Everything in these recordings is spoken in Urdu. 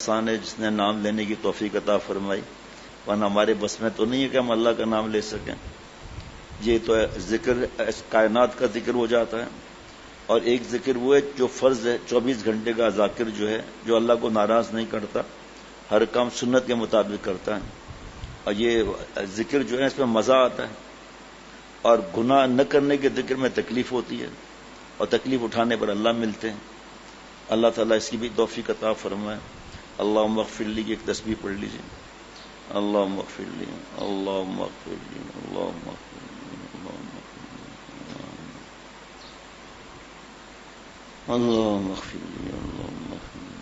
آسان ہے جس نے نام لینے کی توفیق عطا فرمائی، ورنہ ہمارے بس میں تو نہیں ہے کہ ہم اللہ کا نام لے سکیں. یہ تو ذکر کائنات کا ذکر ہو جاتا ہے، اور ایک ذکر وہ ہے جو فرض ہے 24 گھنٹے کا ذاکر جو ہے، جو اللہ کو ناراض نہیں کرتا، ہر کام سنت کے مطابق کرتا ہے. اور یہ ذکر جو ہے اس میں مزہ آتا ہے، اور گناہ نہ کرنے کے ذکر میں تکلیف ہوتی ہے، اور تکلیف اٹھانے پر اللہ ملتے ہیں. اللہ تعالیٰ اس کی بھی توفیق عطا فرمائے. اللہم اغفر لی کی ایک تسبیح پڑھ لیجیے. اللہم اغفر لی، اللہم اغفر لی، اللہم اغفر لی، اللہم اغفر لی، اللہم اغفر لی.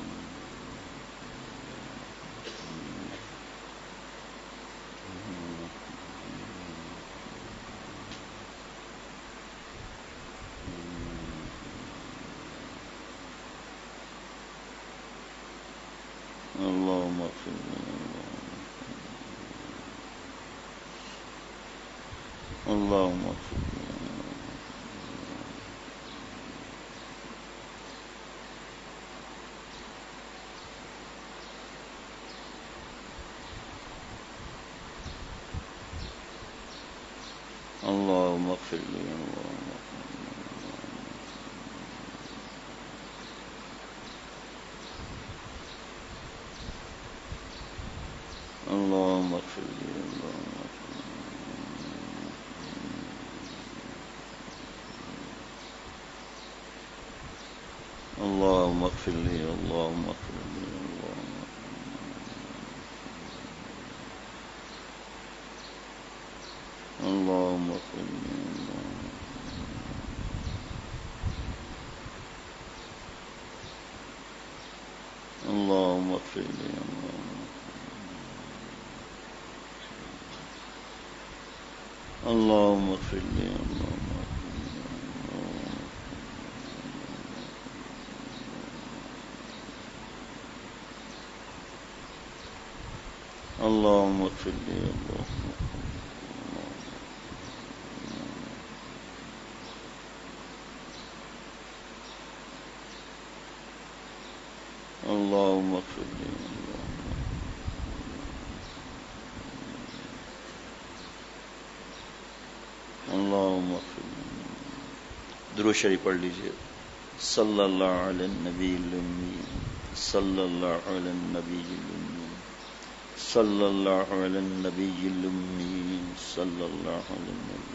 اللہم اغفر لی، اللہم اغفر لی. اللہم اغفر لی، اللہم اغفر لی، اللہم اغفر لی، اللہم اغفر لی، اللہم اغفر لی. اللہم اغفر لی، اللہم اغفر لی، اللہم اغفر لی. اللہم اغفر لی. اللہم اغفر لی. درود شریف پڑھ لیجیے. صلی اللہ علی النبی الامی، صلی اللہ علی النبی الامی، صلی اللہ علی النبی الامی، صلی اللہ علی النبی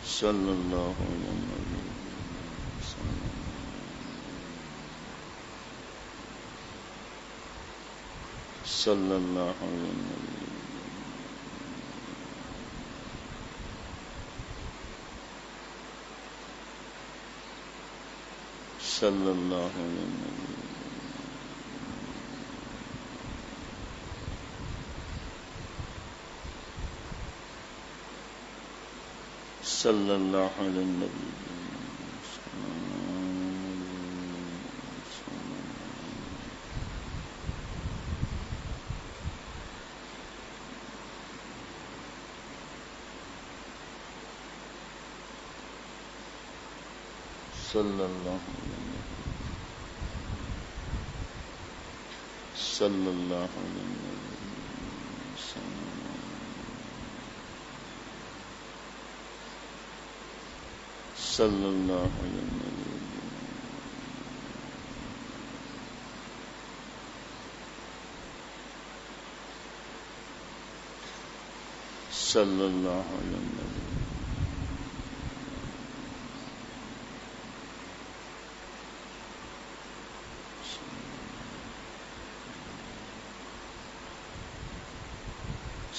صلی اللہ علی النبی صلی اللہ علی النبی صلی اللہ علی النبی صلی اللہ علی النبی صلی اللہ صلی اللہ علی النبی صلی اللہ علی النبی صلی اللہ علی النبی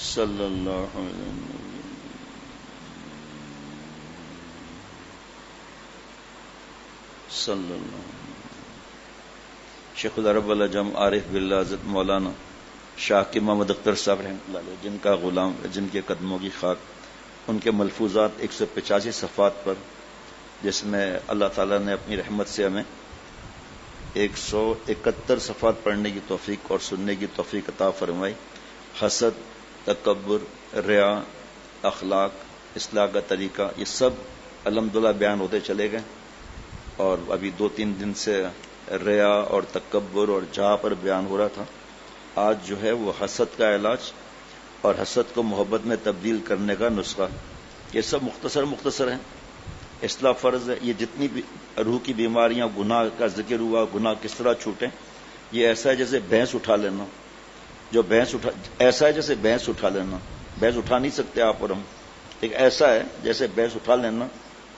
صلی اللہ علی النبی صلی اللہ. شیخ العرب العجم عارف باللہ حضرت مولانا شاہ کی محمد اختر صاحب رحمۃ اللہ علیہ، جن کا غلام، جن کے قدموں کی خاک، ان کے ملفوظات 185 صفحات پر، جس میں اللہ تعالیٰ نے اپنی رحمت سے ہمیں 171 صفحات پڑھنے کی توفیق اور سننے کی توفیق عطا فرمائی. حسد، تکبر، ریا، اخلاق، اصلاح کا طریقہ، یہ سب الحمدللہ بیان ہوتے چلے گئے. اور ابھی 2-3 دن سے ریا اور تکبر اور جہاں پر بیان ہو رہا تھا. آج جو ہے وہ حسد کا علاج اور حسد کو محبت میں تبدیل کرنے کا نسخہ. یہ سب مختصر ہیں. اصلاح فرض ہے. یہ جتنی بھی روح کی بیماریاں، گناہ کا ذکر ہوا، گناہ کس طرح چھوٹیں، یہ ایسا ہے جیسے بھینس اٹھا لینا. ایسا ہے جیسے بھینس اٹھا لینا. بھینس اٹھا نہیں سکتے آپ اور ہم، لیکن ایسا ہے جیسے بھینس اٹھا لینا،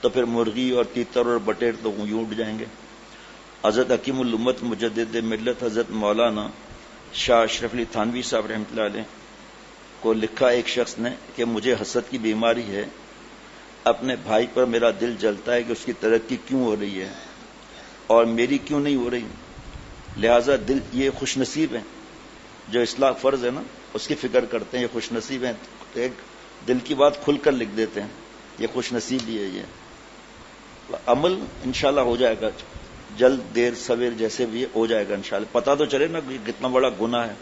تو پھر مرغی اور تیتر اور بٹیر تو یوں اٹھ جائیں گے. حضرت حکیم الامت مجدد ملت حضرت مولانا شاہ اشرف علی تھانوی صاحب رحمۃ اللہ علیہ کو لکھا ایک شخص نے کہ مجھے حسد کی بیماری ہے، اپنے بھائی پر میرا دل جلتا ہے کہ اس کی ترقی کیوں ہو رہی ہے اور میری کیوں نہیں ہو رہی. لہذا دل، یہ خوش نصیب ہیں جو اصلاح فرض ہے نا اس کی فکر کرتے ہیں. یہ خوش نصیب ہیں، ایک دل کی بات کھل کر لکھ دیتے ہیں. یہ خوش نصیبی ہے. یہ عمل انشاءاللہ ہو جائے گا، جلد دیر سویر جیسے بھی ہو جائے گا انشاءاللہ. پتہ تو چلے نا کہ کتنا بڑا گناہ ہے.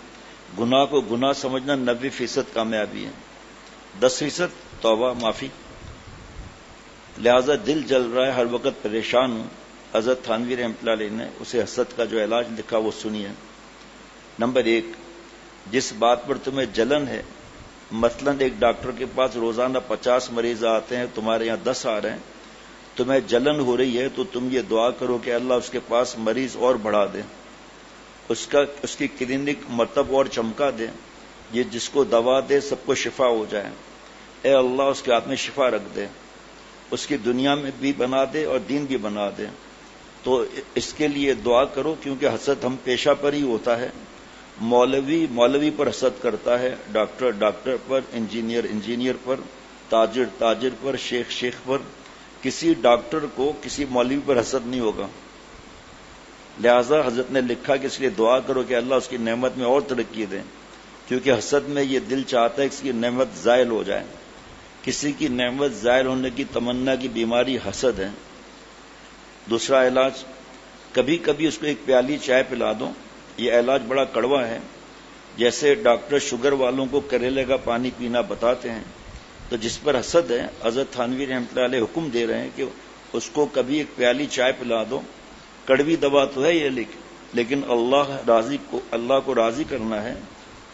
گناہ کو گناہ سمجھنا 90% کامیابی ہے، 10% توبہ معافی. لہذا دل جل رہا ہے، ہر وقت پریشان ہوں. حضرت تھانوی رحمۃ اللہ علیہ نے اسے حسد کا جو علاج لکھا وہ سنیے. نمبر 1، جس بات پر تمہیں جلن ہے، مثلا ایک ڈاکٹر کے پاس روزانہ 50 مریض آتے ہیں، تمہارے یہاں 10 آ رہے ہیں، تمہیں جلن ہو رہی ہے تو تم یہ دعا کرو کہ اللہ اس کے پاس مریض اور بڑھا دے، اس کی کلینک مرتب اور چمکا دے، یہ جس کو دوا دے سب کو شفا ہو جائے. اے اللہ اس کے ہاتھ میں شفا رکھ دے، اس کی دنیا میں بھی بنا دے اور دین بھی بنا دے. تو اس کے لیے دعا کرو، کیونکہ حسد ہم پیشہ پر ہی ہوتا ہے. مولوی پر حسد کرتا ہے، ڈاکٹر پر، انجینئر پر، تاجر پر، شیخ پر. کسی ڈاکٹر کو کسی مولوی پر حسد نہیں ہوگا. لہذا حضرت نے لکھا کہ اس لیے دعا کرو کہ اللہ اس کی نعمت میں اور ترقی دے، کیونکہ حسد میں یہ دل چاہتا ہے کہ اس کی نعمت زائل ہو جائے. کسی کی نعمت زائل ہونے کی تمنا کی بیماری حسد ہے. دوسرا علاج، کبھی کبھی اس کو ایک پیالی چائے پلا دو. یہ علاج بڑا کڑوا ہے. جیسے ڈاکٹر شوگر والوں کو کریلے کا پانی پینا بتاتے ہیں، تو جس پر حسد ہے حضرت تھانوی رحمۃ اللہ علیہ حکم دے رہے ہیں کہ اس کو کبھی ایک پیالی چائے پلا دو. کڑوی دوا تو ہے یہ، لیکن اللہ کو راضی کرنا ہے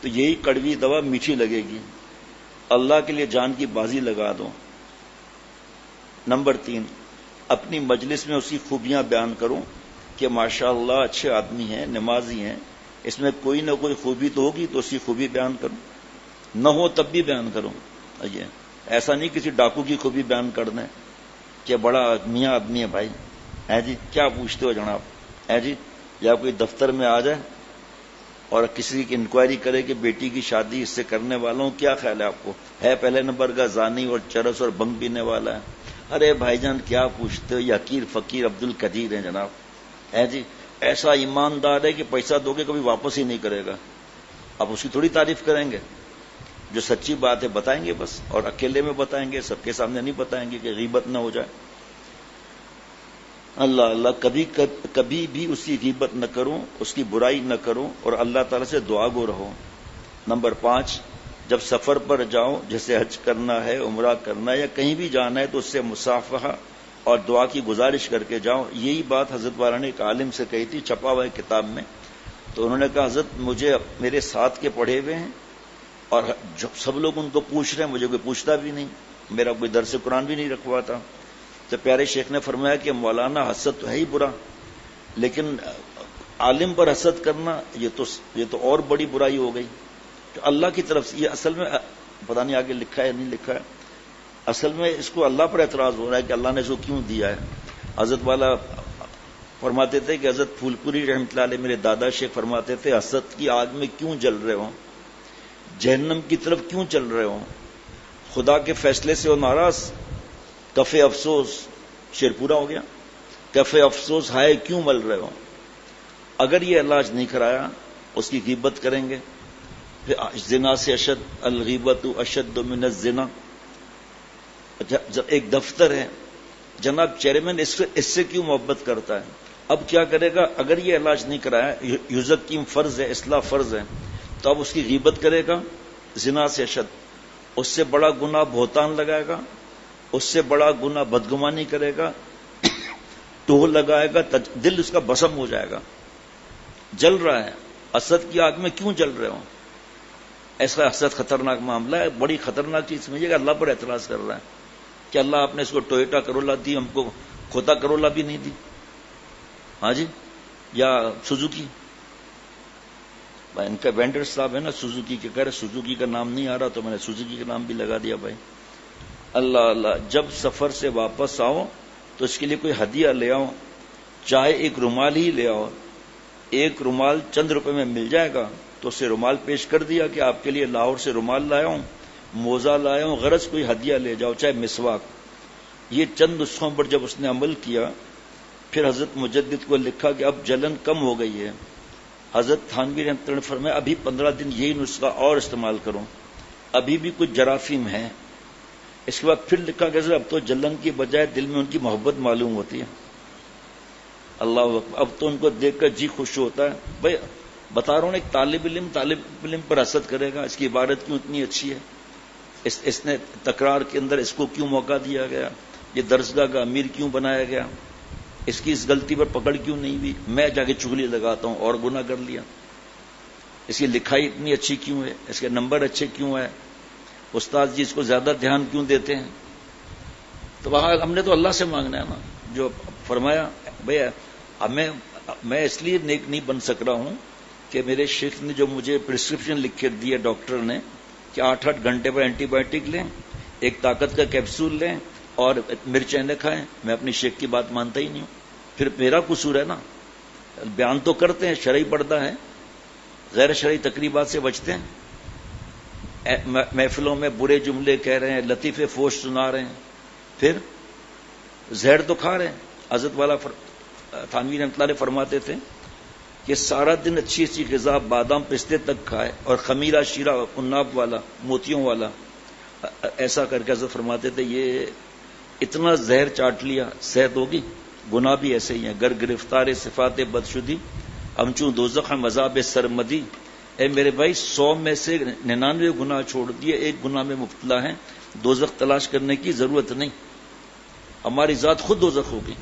تو یہی کڑوی دوا میٹھی لگے گی. اللہ کے لیے جان کی بازی لگا دو. نمبر 3، اپنی مجلس میں اس کی خوبیاں بیان کرو کہ ماشاءاللہ اچھے آدمی ہیں، نمازی ہیں، اس میں کوئی نہ کوئی خوبی تو ہوگی، تو اس کی خوبی بیان کرو. نہ ہو تب بھی بیان کرو. ایسا نہیں کسی ڈاکو کی خوبی بیان کر دیں کہ بڑا میاں آدمی ہے بھائی، ہے جی کیا پوچھتے ہو جناب، ہے جی. یا کوئی دفتر میں آ جائے اور کسی کی انکوائری کرے کہ بیٹی کی شادی اس سے کرنے والوں کیا خیال ہے آپ کو، ہے پہلے نمبر کا زانی اور چرس اور بنگ پینے والا ہے. ارے بھائی جان کیا پوچھتے ہو، یہ حقیر فقیر عبد القدیر ہیں جناب، ہے جی. ایسا ایماندار ہے کہ پیسہ دو گے کبھی واپس ہی نہیں کرے گا. آپ اس کی تھوڑی تعریف کریں گے. جو سچی بات ہے بتائیں گے بس، اور اکیلے میں بتائیں گے، سب کے سامنے نہیں بتائیں گے کہ غیبت نہ ہو جائے. اللہ کبھی بھی اس کی غیبت نہ کرو، اس کی برائی نہ کرو، اور اللہ تعالیٰ سے دعا گو رہو. نمبر 5، جب سفر پر جاؤ، جیسے حج کرنا ہے، عمرہ کرنا ہے، یا کہیں بھی جانا ہے، تو اس سے مصافحہ اور دعا کی گزارش کر کے جاؤ. یہی بات حضرت والا نے ایک عالم سے کہی تھی، چھپا ہوا ہے کتاب میں. تو انہوں نے کہا حضرت مجھے میرے ساتھ کے پڑھے ہوئے ہیں اور سب لوگ ان کو پوچھ رہے ہیں، مجھے کوئی پوچھتا بھی نہیں، میرا کوئی درس قرآن بھی نہیں رکھواتا. تو پیارے شیخ نے فرمایا کہ مولانا حسد تو ہے ہی برا، لیکن عالم پر حسد کرنا یہ تو اور بڑی برائی ہو گئی. تو اللہ کی طرف سے یہ اصل میں پتہ نہیں آگے لکھا ہے نہیں لکھا ہے، اصل میں اس کو اللہ پر اعتراض ہو رہا ہے کہ اللہ نے اس کو کیوں دیا ہے. حضرت والا فرماتے تھے کہ حضرت پھول پوری رحمۃ اللہ علیہ میرے دادا شیخ فرماتے تھے، حسد کی آگ میں کیوں جل رہے ہو، جہنم کی طرف کیوں چل رہے ہو، خدا کے فیصلے سے ہو ناراض، کف افسوس. شعر پورا ہو گیا. کف افسوس ہائے کیوں مل رہے ہو. اگر یہ علاج نہیں کرایا اس کی غیبت کریں گے. پھر زنا سے اشد، الغیبت اشد من الزنا. ایک دفتر ہے، جناب چیئرمین اس سے کیوں محبت کرتا ہے، اب کیا کرے گا؟ اگر یہ علاج نہیں کرایا، یزکیم فرض ہے، اصلاح فرض ہے، تو اب اس کی غیبت کرے گا، زنا سے اشد، اس سے بڑا گناہ بہتان لگائے گا، اس سے بڑا گناہ بدگمانی کرے گا، ٹوہ لگائے گا، دل اس کا بسم ہو جائے گا، جل رہا ہے، حسد کی آگ میں کیوں جل رہے ہو؟ ایسا حسد خطرناک معاملہ ہے، بڑی خطرناک چیز سمجھیے گا۔ اللہ پر اعتراض کر رہا ہے کہ اللہ آپ نے اس کو ٹویوٹا کرولا دی، ہم کو کھوتا کرولا بھی نہیں دی، ہاں جی، یا سوزوکی۔ ان کا وینڈر صاحب ہے نا سوزوکی کے، کہہ رہے سوزوکی کا نام نہیں آ رہا تو میں نے سوزوکی کا نام بھی لگا دیا بھائی۔ اللہ اللہ، جب سفر سے واپس آؤ تو اس کے لیے کوئی ہدیہ لے آؤ، چاہے ایک رومال ہی لے آؤ، ایک رومال چند روپے میں مل جائے گا، تو اسے رومال پیش کر دیا کہ آپ کے لیے لاہور سے رومال لایا ہوں، موزہ لایا ہوں، غرض کوئی ہدیہ لے جاؤ، چاہے مسواک۔ یہ چند نسخوں پر جب اس نے عمل کیا، پھر حضرت مجدد کو لکھا کہ اب جلن کم ہو گئی ہے۔ حضرت تھانوی رحمۃ اللہ نے فرمایا ابھی 15 دن یہی نسخہ اور استعمال کرو، ابھی بھی کچھ جراثیم ہیں۔ اس کے بعد پھر لکھا کہ اب تو جلن کی بجائے دل میں ان کی محبت معلوم ہوتی ہے۔ اللہ اکبر، اب تو ان کو دیکھ کر جی خوش ہوتا ہے۔ بھائی بتا رہا ہوں، ایک طالب علم پر حسد کرے گا، اس کی عبادت کیوں اتنی اچھی ہے، اس نے تکرار کے اندر اس کو کیوں موقع دیا گیا، یہ درسگاہ کا امیر کیوں بنایا گیا، اس کی اس غلطی پر پکڑ کیوں نہیں ہوئی، میں جا کے چغلی لگاتا ہوں اور گناہ کر لیا، اس کی لکھائی اتنی اچھی کیوں ہے، اس کے نمبر اچھے کیوں ہے، استاد جی اس کو زیادہ دھیان کیوں دیتے ہیں۔ تو وہاں ہم نے تو اللہ سے مانگنا ہے نا، جو فرمایا بھئی میں اس لیے نیک نہیں بن سک رہا ہوں کہ میرے شیخ نے جو مجھے پرسکرپشن لکھ کے دی ہے ڈاکٹر نے کہ 8-8 گھنٹے پر اینٹی بایوٹک لیں، ایک طاقت کا کیپسول لیں اور مرچیں نہ کھائیں، میں اپنی شیخ کی بات مانتا ہی نہیں ہوں، پھر میرا قصور ہے نا۔ بیان تو کرتے ہیں، شرعی پردہ ہے، غیر شرعی تقریبات سے بچتے ہیں، محفلوں میں برے جملے کہہ رہے ہیں، لطیفے فوش سنا رہے ہیں، پھر زہر تو کھا رہے ہیں۔ حضرت والا تھانوی رحمۃ اللہ فرماتے تھے کہ سارا دن اچھی اچھی غذا بادام پستے تک کھائے اور خمیرہ شیرہ عناب والا موتیوں والا، ایسا کر کے حضرت فرماتے تھے یہ اتنا زہر چاٹ لیا صحت ہوگی، گناہ بھی ایسے ہی ہیں، گر گرفتار صفات بدشدی ہمچوں دوزخ مذاب سرمدی۔ اے میرے بھائی 100 میں سے 99 گناہ چھوڑ دیے، ایک گناہ میں مبتلا ہیں، دوزخ تلاش کرنے کی ضرورت نہیں، ہماری ذات خود دوزخ ہوگی۔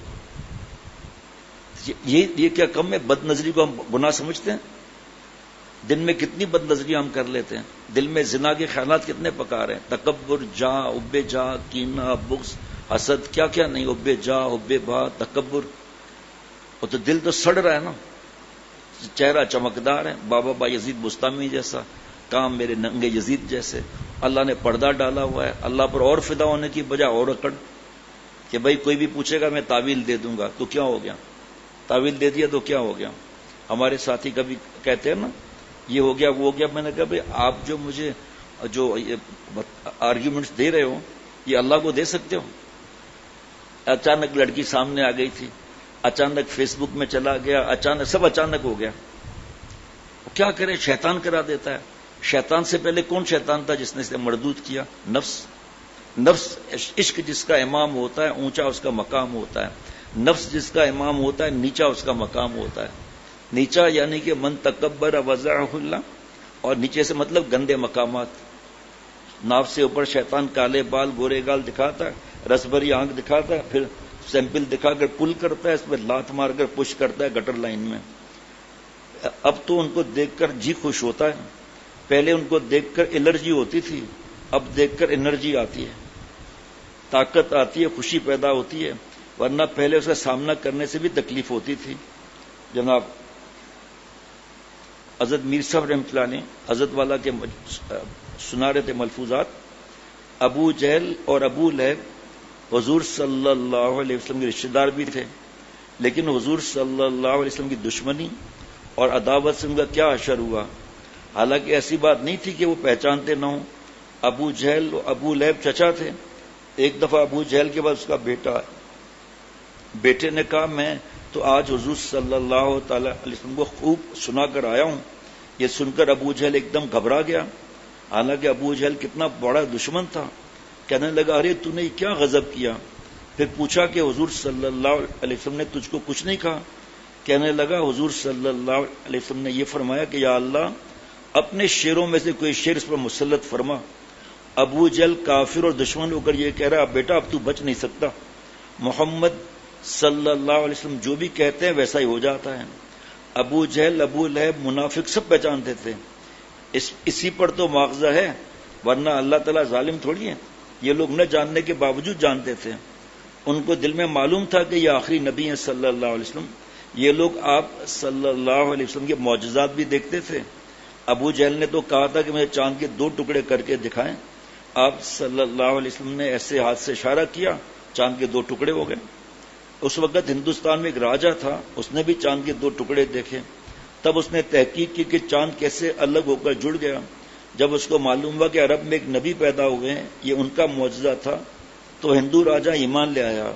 یہ کیا کم ہے؟ بد نظری کو ہم گناہ سمجھتے ہیں؟ دن میں کتنی بد نظری ہم کر لیتے ہیں، دل میں زنا کے خیالات کتنے پکا رہے ہیں، تکبر، جا، حب جا، کینہ، بغض، حسد، کیا کیا نہیں، حب جا، حب با، تکبر، وہ تو دل تو سڑ رہا ہے نا، چہرہ چمکدار ہے، بابا با یزید بستامی جیسا، کام میرے ننگے یزید جیسے۔ اللہ نے پردہ ڈالا ہوا ہے، اللہ پر اور فدا ہونے کی بجائے اور اکڑ کہ بھائی کوئی بھی پوچھے گا میں تعویل دے دوں گا، تو کیا ہو گیا؟ تعویل دے دیا تو کیا ہو گیا؟ ہمارے ساتھی کبھی کہتے ہیں نا یہ ہو گیا وہ ہو گیا، میں نے کہا بھائی آپ جو مجھے جو آرگیومنٹس دے رہے ہو یہ اللہ کو دے سکتے ہو؟ اچانک لڑکی سامنے آ گئی تھی، اچانک فیس بک میں چلا گیا، اچانک سب اچانک ہو گیا، کیا کرے؟ شیطان کرا دیتا ہے۔ شیطان سے پہلے کون شیطان تھا جس نے اسے مردود کیا؟ نفس عشق جس کا امام ہوتا ہے اونچا اس کا مقام ہوتا ہے، نفس جس کا امام ہوتا ہے نیچا اس کا مقام ہوتا ہے۔ نیچا یعنی کہ من تکبر وضعہ اللہ، اور نیچے سے مطلب گندے مقامات۔ ناف سے اوپر شیطان کالے بال گورے گال دکھاتا ہے، رس بھری آنکھ دکھاتا ہے، پھر سیمپل دکھا کر پل کرتا ہے، اس پہ لات مار کر پش کرتا ہے گٹر لائن میں۔ اب تو ان کو دیکھ کر جی خوش ہوتا ہے، پہلے ان کو دیکھ کر الرجی ہوتی تھی، اب دیکھ کر انرجی آتی ہے، طاقت آتی ہے، خوشی پیدا ہوتی ہے، ورنہ پہلے اس کا سامنا کرنے سے بھی تکلیف ہوتی تھی۔ جناب حضرت میر صاحب رحمۃ اللہ علیہ حضرت والا کے سنا رہے تھے ملفوظات، ابو جہل اور ابو لہب حضور صلی اللہ علیہ وسلم کے رشتہ دار بھی تھے، لیکن حضور صلی اللہ علیہ وسلم کی دشمنی اور عداوت سے ان کا کیا اثر ہوا؟ حالانکہ ایسی بات نہیں تھی کہ وہ پہچانتے نہ ہوں۔ ابو جہل اور ابو لہب چچا تھے۔ ایک دفعہ ابو جہل کے بعد اس کا بیٹے نے کہا میں تو آج حضور صلی اللہ تعالی علیہ وسلم کو خوب سنا کر آیا ہوں۔ یہ سن کر ابو جہل ایک دم گھبرا گیا، حالانکہ ابو جہل کتنا بڑا دشمن تھا۔ کہنے لگا ارے تو نے کیا غضب کیا؟ پھر پوچھا کہ حضور صلی اللہ علیہ وسلم نے تجھ کو کچھ نہیں کہا؟ کہنے لگا حضور صلی اللہ علیہ وسلم نے یہ فرمایا کہ یا اللہ اپنے شیروں میں سے کوئی شیر اس پر مسلط فرما. ابو جہل کافر اور دشمن ہو کر یہ کہہ رہا بیٹا اب تو بچ نہیں سکتا. محمد صلی اللہ علیہ وسلم جو بھی کہتے ہیں ویسا ہی ہو جاتا ہے. ابو جہل ابو لہب منافق سب پہچانتے تھے. اسی پر تو مواخذہ ہے، ورنہ اللہ تعالیٰ ظالم تھوڑی ہے. یہ لوگ نہ جاننے کے باوجود جانتے تھے. ان کو دل میں معلوم تھا کہ یہ آخری نبی ہیں صلی اللہ علیہ وسلم. یہ لوگ آپ صلی اللہ علیہ وسلم کے معجزات بھی دیکھتے تھے. ابو جہل نے تو کہا تھا کہ مجھے چاند کے 2 ٹکڑے کر کے دکھائیں. آپ صلی اللہ علیہ وسلم نے ایسے ہاتھ سے اشارہ کیا، چاند کے 2 ٹکڑے ہو گئے. اس وقت ہندوستان میں ایک راجا تھا، اس نے بھی چاند کے 2 ٹکڑے دیکھے. تب اس نے تحقیق کی کہ چاند کیسے الگ ہو کر جڑ گیا. جب اس کو معلوم ہوا کہ عرب میں ایک نبی پیدا ہوئے ہیں، یہ ان کا معجزہ تھا، تو ہندو راجا ایمان لے آیا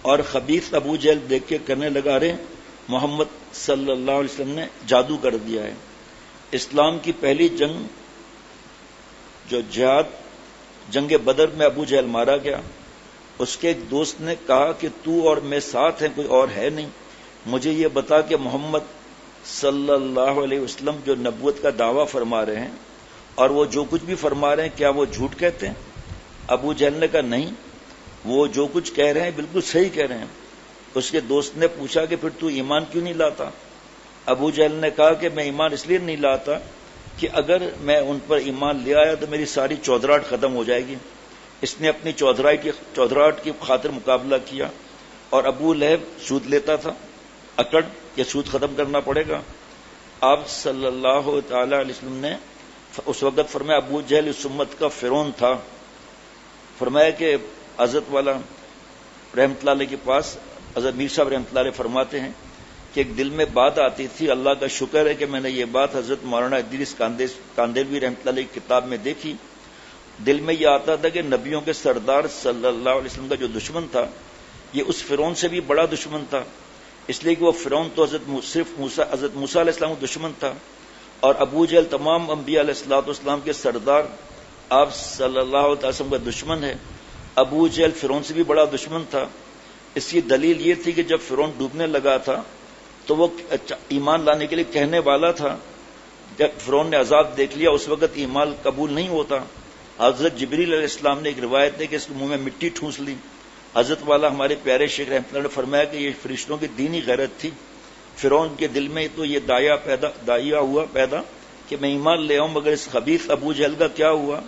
اور خبیث ابو جہل دیکھ کے کرنے لگا رے محمد صلی اللہ علیہ وسلم نے جادو کر دیا ہے. اسلام کی پہلی جنگ جو جنگ بدر میں ابو جہل مارا گیا. اس کے ایک دوست نے کہا کہ تو اور میں ساتھ ہیں، کوئی اور ہے نہیں، مجھے یہ بتا کہ محمد صلی اللہ علیہ وسلم جو نبوت کا دعویٰ فرما رہے ہیں اور وہ جو کچھ بھی فرما رہے ہیں کیا وہ جھوٹ کہتے ہیں؟ ابو جہل نے کہا نہیں، وہ جو کچھ کہہ رہے ہیں بالکل صحیح کہہ رہے ہیں. اس کے دوست نے پوچھا کہ پھر تو ایمان کیوں نہیں لاتا؟ ابو جہل نے کہا کہ میں ایمان اس لیے نہیں لاتا کہ اگر میں ان پر ایمان لے آیا تو میری ساری چودراہٹ ختم ہو جائے گی. اس نے اپنی چودراہٹ کی خاطر مقابلہ کیا. اور ابو لہب سود لیتا تھا، اکڑ کہ سود ختم کرنا پڑے گا. آپ صلی اللہ تعالی علیہ وسلم نے اس وقت فرمایا ابو جہل اس امت کا فرعون تھا. فرمایا کہ حضرت والا رحمت اللہ علیہ کے پاس حضرت میر صاحب رحمت اللہ علیہ فرماتے ہیں کہ ایک دل میں بات آتی تھی. اللہ کا شکر ہے کہ میں نے یہ بات حضرت مولانا ادریس کاندیلوی رحمت اللہ علیہ کی کتاب میں دیکھی. دل میں یہ آتا تھا کہ نبیوں کے سردار صلی اللہ علیہ وسلم کا جو دشمن تھا یہ اس فرعون سے بھی بڑا دشمن تھا، اس لیے کہ وہ فرعون تو حضرت موسیٰ علیہ السلام کا دشمن تھا، اور ابو جہل تمام انبیاء علیہ الصلوۃ والسلام کے سردار آپ صلی اللہ علیہ وسلم کا دشمن ہے. ابو جہل فرعون سے بھی بڑا دشمن تھا. اس کی دلیل یہ تھی کہ جب فرعون ڈوبنے لگا تھا تو وہ ایمان لانے کے لیے کہنے والا تھا. جب فرعون نے عذاب دیکھ لیا اس وقت ایمان قبول نہیں ہوتا. حضرت جبریل علیہ السلام نے ایک روایت ہے کہ اس کے منہ میں مٹی ٹھونس لی. حضرت والا ہمارے پیارے شیخ رحمۃ اللہ نے فرمایا کہ یہ فرشتوں کی دینی غیرت تھی. فرعون کے دل میں تو یہ داعیہ ہوا پیدا کہ میں ایمان لے آؤں، مگر اس خبیث ابو جہل کا کیا ہوا؟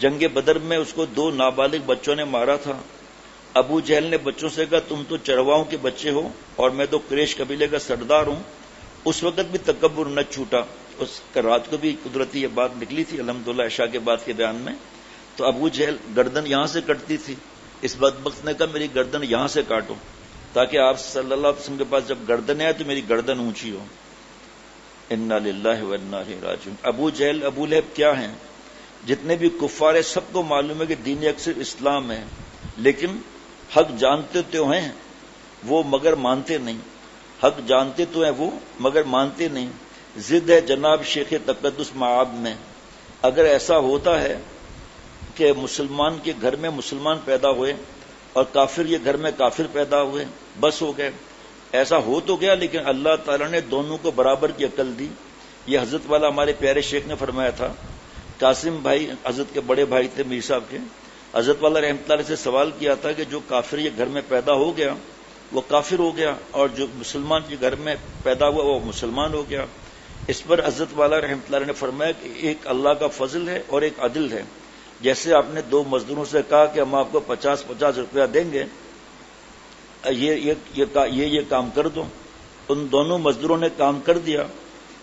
جنگ بدر میں اس کو 2 نابالغ بچوں نے مارا تھا. ابو جہل نے بچوں سے کہا تم تو چرواؤں کے بچے ہو اور میں تو قریش قبیلے کا سردار ہوں. اس وقت بھی تکبر نہ چھوٹا. اس کا رات کو بھی قدرتی یہ بات نکلی تھی الحمدللہ عشاء کے بعد کے بیان میں. تو ابو جہل گردن یہاں سے کٹتی تھی، اس بدبخت نے کہا میری گردن یہاں سے کاٹو تاکہ آپ صلی اللہ علیہ وسلم کے پاس جب گردن آئے تو میری گردن اونچی ہو. انا للہ و انا الیہ راجعون. ابو جہل ابو لہب کیا ہیں؟ جتنے بھی کفار ہیں سب کو معلوم ہے کہ دین اکثر اسلام ہے، لیکن حق جانتے تو ہیں وہ مگر مانتے نہیں. حق جانتے تو ہیں وہ مگر مانتے نہیں. ضد ہے جناب شیخ تقدس معاد میں. اگر ایسا ہوتا ہے کہ مسلمان کے گھر میں مسلمان پیدا ہوئے اور کافر یہ گھر میں کافر پیدا ہوئے، بس ہو گئے. ایسا ہو تو گیا، لیکن اللہ تعالیٰ نے دونوں کو برابر کی عقل دی. یہ حضرت والا ہمارے پیارے شیخ نے فرمایا تھا. قاسم بھائی حضرت کے بڑے بھائی تھے میر صاحب کے. حضرت والا رحمۃ اللہ علیہ سے سوال کیا تھا کہ جو کافر یہ گھر میں پیدا ہو گیا وہ کافر ہو گیا، اور جو مسلمان یہ گھر میں پیدا ہوا وہ مسلمان ہو گیا. اس پر حضرت والا رحمۃ اللہ علیہ نے فرمایا کہ ایک اللہ کا فضل ہے اور ایک عدل ہے. جیسے آپ نے 2 مزدوروں سے کہا کہ ہم آپ کو 50-50 روپیہ دیں گے، یہ کام کر دو. ان دونوں مزدوروں نے کام کر دیا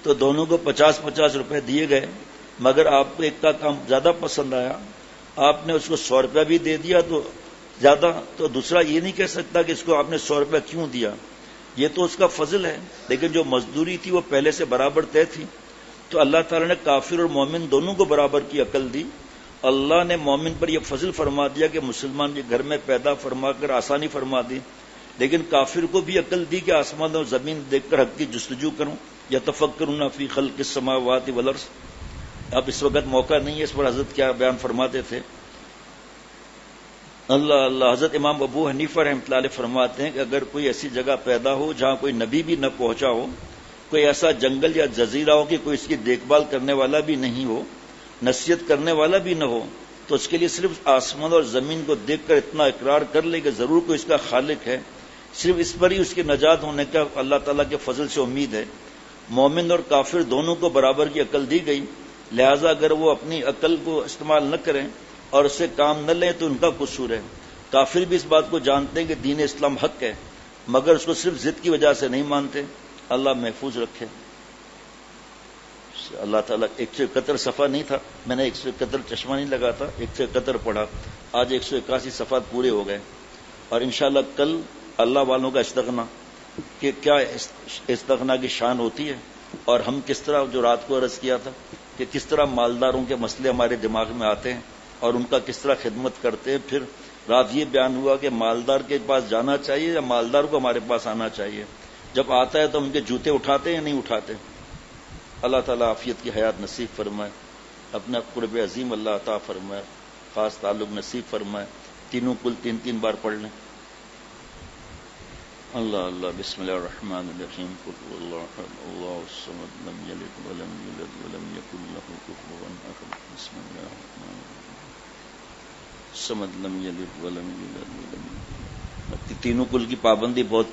تو دونوں کو 50-50 روپے دیے گئے، مگر آپ کو ایک کا کام زیادہ پسند آیا، آپ نے اس کو 100 روپیہ بھی دے دیا تو زیادہ. تو دوسرا یہ نہیں کہہ سکتا کہ اس کو آپ نے 100 روپیہ کیوں دیا، یہ تو اس کا فضل ہے. لیکن جو مزدوری تھی وہ پہلے سے برابر طے تھی. تو اللہ تعالیٰ نے کافر اور مومن دونوں کو برابر کی عقل دی. اللہ نے مومن پر یہ فضل فرما دیا کہ مسلمان کے گھر میں پیدا فرما کر آسانی فرما دی، لیکن کافر کو بھی عقل دی کہ آسمان اور زمین دیکھ کر حق کی جستجو کروں. یتفکرون فی خلق السماوات والارض. اب اس وقت موقع نہیں ہے اس پر حضرت کیا بیان فرماتے تھے. اللہ اللہ. حضرت امام ابو حنیفہ رحمۃ اللہ علیہ فرماتے ہیں کہ اگر کوئی ایسی جگہ پیدا ہو جہاں کوئی نبی بھی نہ پہنچا ہو، کوئی ایسا جنگل یا جزیرہ ہو کہ کوئی اس کی دیکھ بھال کرنے والا بھی نہیں ہو، نصیحت کرنے والا بھی نہ ہو، تو اس کے لیے صرف آسمان اور زمین کو دیکھ کر اتنا اقرار کر لے کہ ضرور کوئی اس کا خالق ہے، صرف اس پر ہی اس کی نجات ہونے کا اللہ تعالیٰ کے فضل سے امید ہے. مومن اور کافر دونوں کو برابر کی عقل دی گئی، لہذا اگر وہ اپنی عقل کو استعمال نہ کریں اور اس سے کام نہ لیں تو ان کا قصور ہے. کافر بھی اس بات کو جانتے ہیں کہ دین اسلام حق ہے، مگر اس کو صرف ضد کی وجہ سے نہیں مانتے. اللہ محفوظ رکھے. اللہ تعالیٰ 171 صفحہ نہیں تھا، میں نے 171 چشمہ نہیں لگا تھا، 171 پڑھا. آج 181 صفحات پورے ہو گئے، اور انشاءاللہ کل اللہ والوں کا استغنا کہ کیا استغنا کی شان ہوتی ہے، اور ہم کس طرح، جو رات کو عرض کیا تھا کہ کس طرح مالداروں کے مسئلے ہمارے دماغ میں آتے ہیں اور ان کا کس طرح خدمت کرتے ہیں. پھر رات یہ بیان ہوا کہ مالدار کے پاس جانا چاہیے یا مالدار کو ہمارے پاس آنا چاہیے. جب آتا ہے تو ان کے جوتے اٹھاتے ہیں یا نہیں اٹھاتے. اللہ تعالیٰ عافیت کی حیات نصیب فرمائے، اپنا قرب عظیم اللہ عطا فرمائے، خاص تعلق نصیب فرمائے. تینوں کل 3 بار پڑھ لیں. اللہ اللہ. بسم اللہ الرحمن الرحیم. قل هو اللہ احد اللہ الصمد لم یلد ولم یولد ولم یکن له کفوا احد. بسم اللہ الرحمن الرحیم. صمد لم یلد ولم یولد ولم یکن. تینوں کل کی پابندی بہت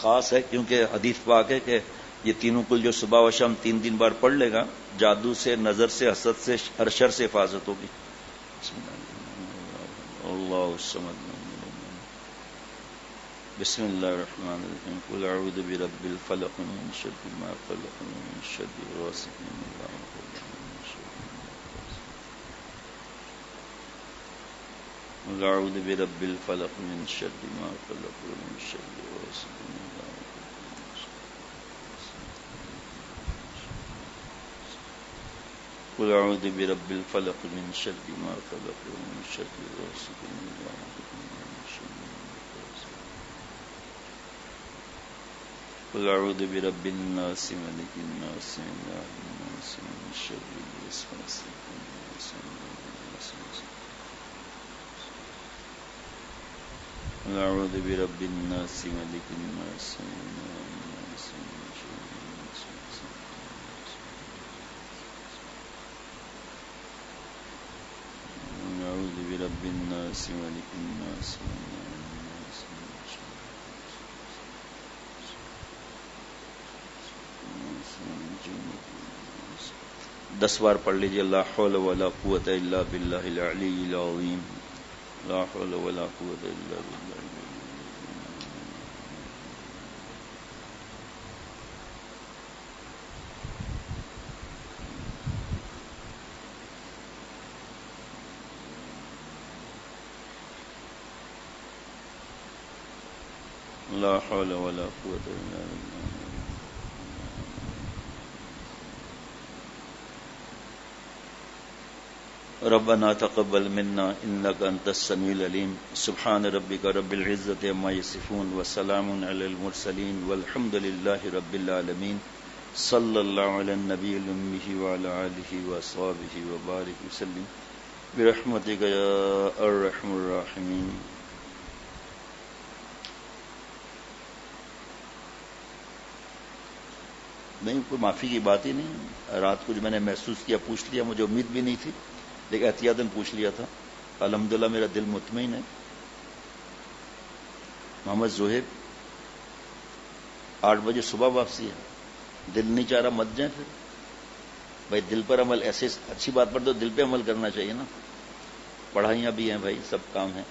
خاص ہے، کیونکہ حدیث پاک ہے کہ یہ تینوں کل جو صبح و شام 3 بار پڑھ لے گا، جادو سے، نظر سے، حسد سے، ہر شر سے حفاظت ہوگی. بسم اللہ اللہ الصمد. بسم اللہ الرحمن الرحیم. قل اعوذ برب الفلق من شر ما خلق من شر غاسق اذا وقب من شر قل اعوذ برب الفلق من شر ما خلق من شر غاسق اذا وقب. قل اعوذ برب الفلق من شر ما خلق من شر غاسق اذا وقب من شر. قل اعوذ برب الناس ملك الناس اله الناس من شر الوسواس الخناس. قل اعوذ برب الناس ملك الناس اله الناس من شر الوسواس الخناس. قل اعوذ برب الناس ملك الناس اله الناس من شر. 10 بار پڑھ لیجیے. لا حول ولا قوت الا باللہ العلی العظیم. لا حول ولا قوت الا باللہ العلی. لا حول ولا قوت الا باللہ. ربنا تقبل منا انك انت السميع العليم. سبحان ربك رب العزة عما يصفون وسلام على المرسلين والحمد لله رب العالمين. صلى الله على النبي الأمي وعلى آله وصحبه وبارك وسلم برحمتك يا أرحم الراحمين. نہیں، کوئی معافی کی بات ہی نہیں. رات کو جو میں نے محسوس کیا پوچھ لیا، مجھے امید بھی نہیں تھی لیکن احتیاطاً پوچھ لیا تھا. الحمدللہ میرا دل مطمئن ہے. محمد زہیب 8 بجے صبح واپسی ہے. دل نہیں چاہ رہا مت جائیں. پھر بھائی دل پر عمل، ایسے اچھی بات پر تو دل پہ عمل کرنا چاہیے نا. پڑھائیاں بھی ہیں بھائی، سب کام ہیں.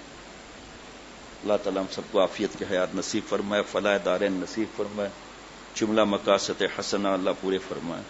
اللہ تعالیٰ ہم سب کو عافیت کی حیات نصیب فرمائے، فلاح دارین نصیب فرمائے، جملہ مقاصد حسنہ اللہ پورے فرمائے.